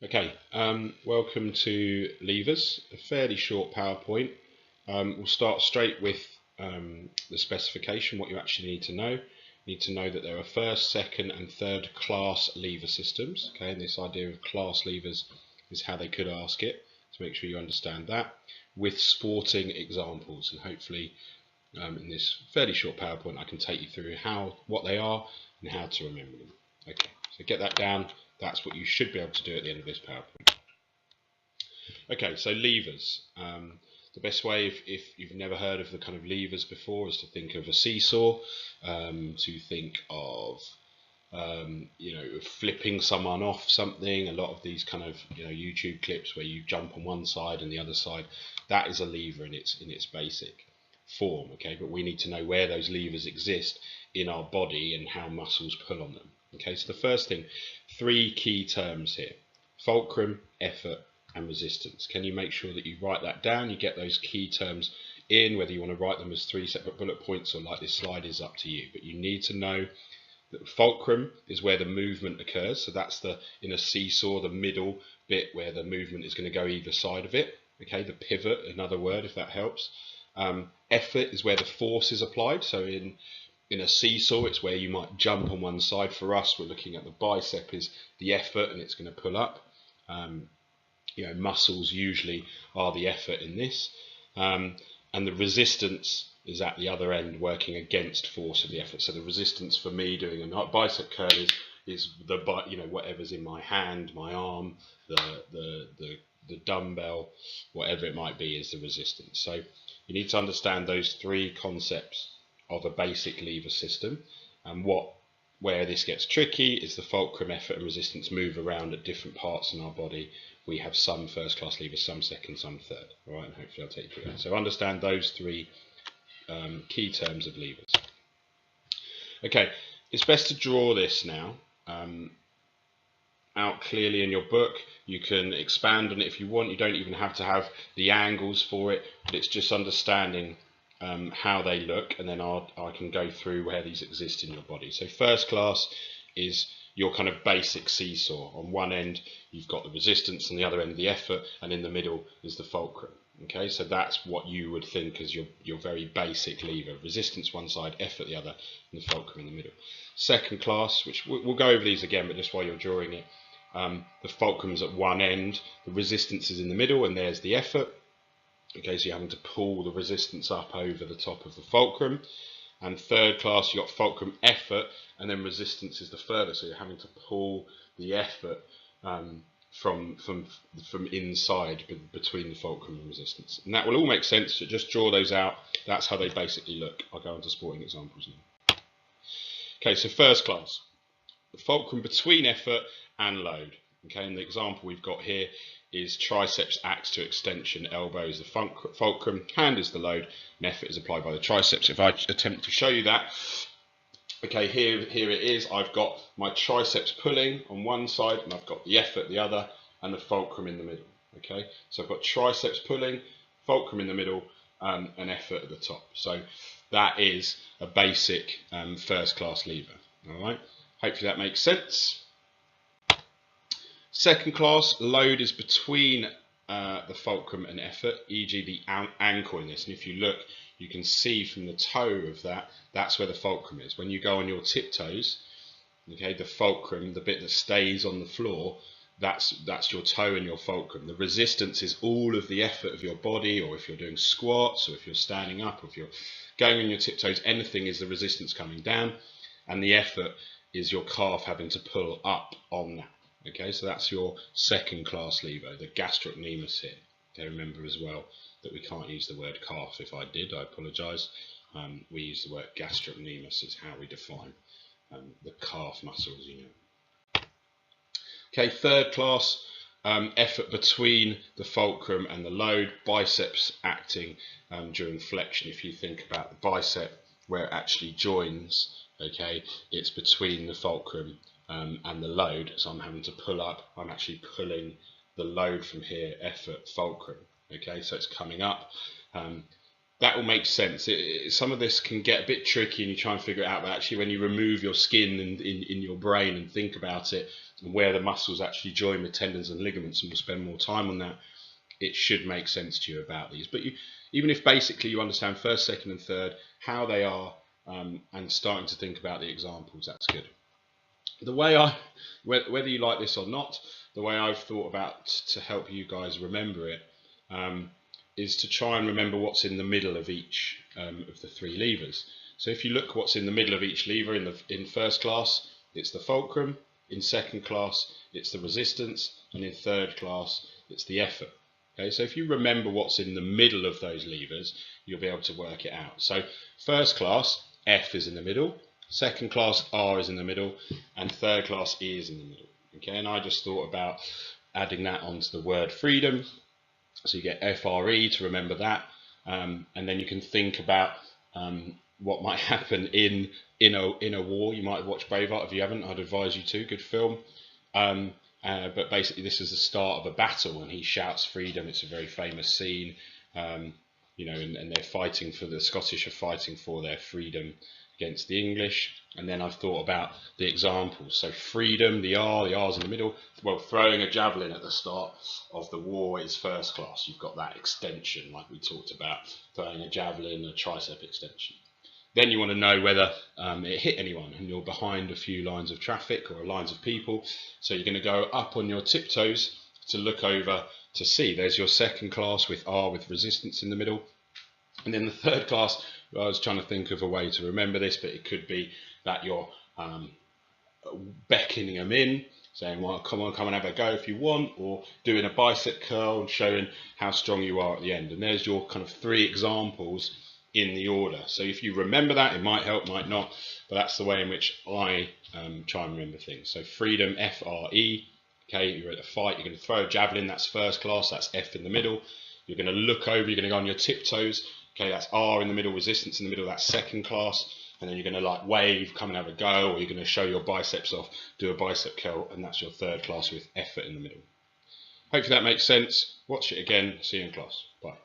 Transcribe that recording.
Okay, welcome to levers, a fairly short PowerPoint. We'll start straight with the specification, what you actually need to know. You need to know that there are first, second and third class lever systems. Okay, and this idea of class levers is how they could ask it, so make sure you understand that, with sporting examples, and hopefully in this fairly short PowerPoint I can take you through what they are and how to remember them. Okay, so get that down. That's what you should be able to do at the end of this PowerPoint. Okay, so levers. The best way, if you've never heard of the kind of levers before, is to think of a seesaw, to think of flipping someone off something. A lot of these kind of YouTube clips where you jump on one side and the other side, that is a lever in its basic form. Okay, but we need to know where those levers exist in our body and how muscles pull on them. Okay, so the first thing, three key terms here: fulcrum, effort, and resistance. Can you make sure that you write that down? You get those key terms in, whether you want to write them as three separate bullet points or like this slide is up to you. But you need to know that fulcrum is where the movement occurs. So that's in a seesaw, the middle bit where the movement is going to go either side of it. Okay, the pivot, another word, if that helps. Effort is where the force is applied. So in a seesaw, it's where you might jump on one side. For us, we're looking at the bicep is the effort, and it's going to pull up. Muscles usually are the effort in this, and the resistance is at the other end, working against force of the effort. So the resistance for me doing a bicep curl is the whatever's in my hand, my arm, the dumbbell, whatever it might be, is the resistance. So you need to understand those three concepts of a basic lever system, and where this gets tricky is the fulcrum, effort and resistance move around at different parts in our body. We have some first class levers, some second, some third. All right, and hopefully I'll take you through that. So understand those three key terms of levers. Okay, it's best to draw this now out clearly in your book. You can expand on it if you want. You don't even have to have the angles for it, but it's just understanding how they look, and then I can go through where these exist in your body. So first class is your kind of basic seesaw. On one end you've got the resistance, and the other end the effort, and in the middle is the fulcrum. Okay, so that's what you would think as your very basic lever: resistance one side, effort the other, and the fulcrum in the middle. Second class, which we'll go over these again, but just while you're drawing it, the fulcrum's at one end, the resistance is in the middle, and there's the effort. Okay, so you're having to pull the resistance up over the top of the fulcrum. And third class, you've got fulcrum, effort, and then resistance is the further, so you're having to pull the effort from inside between the fulcrum and resistance. And that will all make sense, so just draw those out. That's how they basically look. I'll go into sporting examples now. Okay, so first class, the fulcrum between effort and load. Okay, and the example we've got here is triceps acts to extension, elbow is the fulcrum, hand is the load, and effort is applied by the triceps. If I attempt to show you that, okay, here it is. I've got my triceps pulling on one side, and I've got the effort the other, and the fulcrum in the middle. Okay, so I've got triceps pulling, fulcrum in the middle, and effort at the top. So that is a basic first class lever. All right, hopefully that makes sense. Second class, load is between the fulcrum and effort, e.g. the ankle in this. And if you look, you can see from the toe of that's where the fulcrum is. When you go on your tiptoes, okay, the fulcrum, the bit that stays on the floor, that's your toe and your fulcrum. The resistance is all of the effort of your body, or if you're doing squats, or if you're standing up, or if you're going on your tiptoes, anything is the resistance coming down, and the effort is your calf having to pull up on that. Okay, so that's your second class lever, the gastrocnemius here. Okay, remember as well that we can't use the word calf. If I did, I apologise. We use the word gastrocnemius is how we define the calf muscles, Okay, third class, effort between the fulcrum and the load, biceps acting during flexion. If you think about the bicep where it actually joins, okay, it's between the fulcrum and the load, so I'm having to pull up. I'm actually pulling the load from here, effort, fulcrum. Okay, so it's coming up. that will make sense. Some of this can get a bit tricky and you try and figure it out, but actually when you remove your skin in your brain and think about it and where the muscles actually join with tendons and ligaments, and we'll spend more time on that, it should make sense to you about these. But even if basically you understand first, second and third, how they are, and starting to think about the examples, that's good. The way whether you like this or not, the way I've thought about to help you guys remember it, is to try and remember what's in the middle of each of the three levers. So if you look what's in the middle of each lever in first class, it's the fulcrum. In second class, it's the resistance, and in third class, it's the effort. Okay, so if you remember what's in the middle of those levers, you'll be able to work it out. So first class, F is in the middle, second class, R is in the middle, and third class, E is in the middle. Okay, and I just thought about adding that onto the word freedom. So you get FRE to remember that, and then you can think about what might happen in a war. You might have watched Braveheart. If you haven't, I'd advise you to. Good film. But basically, this is the start of a battle, and he shouts freedom. It's a very famous scene, and they're fighting for the Scottish are fighting for their freedom against the English. And then I've thought about the examples. So freedom, the R's in the middle. Well, throwing a javelin at the start of the war is first class. You've got that extension, like we talked about, throwing a javelin, a tricep extension. Then you want to know whether it hit anyone, and you're behind a few lines of traffic or lines of people. So you're going to go up on your tiptoes to look over to see. There's your second class with R with resistance in the middle. And then the third class, I was trying to think of a way to remember this, but it could be that you're beckoning them in, saying, well, come on and have a go if you want, or doing a bicep curl and showing how strong you are at the end. And there's your kind of three examples in the order. So if you remember that, it might help, might not, but that's the way in which I try and remember things. So freedom, F-R-E. Okay, you're at a fight, you're going to throw a javelin, that's first class, that's F in the middle. You're going to look over, you're going to go on your tiptoes. Okay, that's R in the middle, resistance in the middle, that's second class. And then you're going to like wave, come and have a go, or you're going to show your biceps off, do a bicep curl, and that's your third class with effort in the middle. Hopefully that makes sense. Watch it again. See you in class. Bye.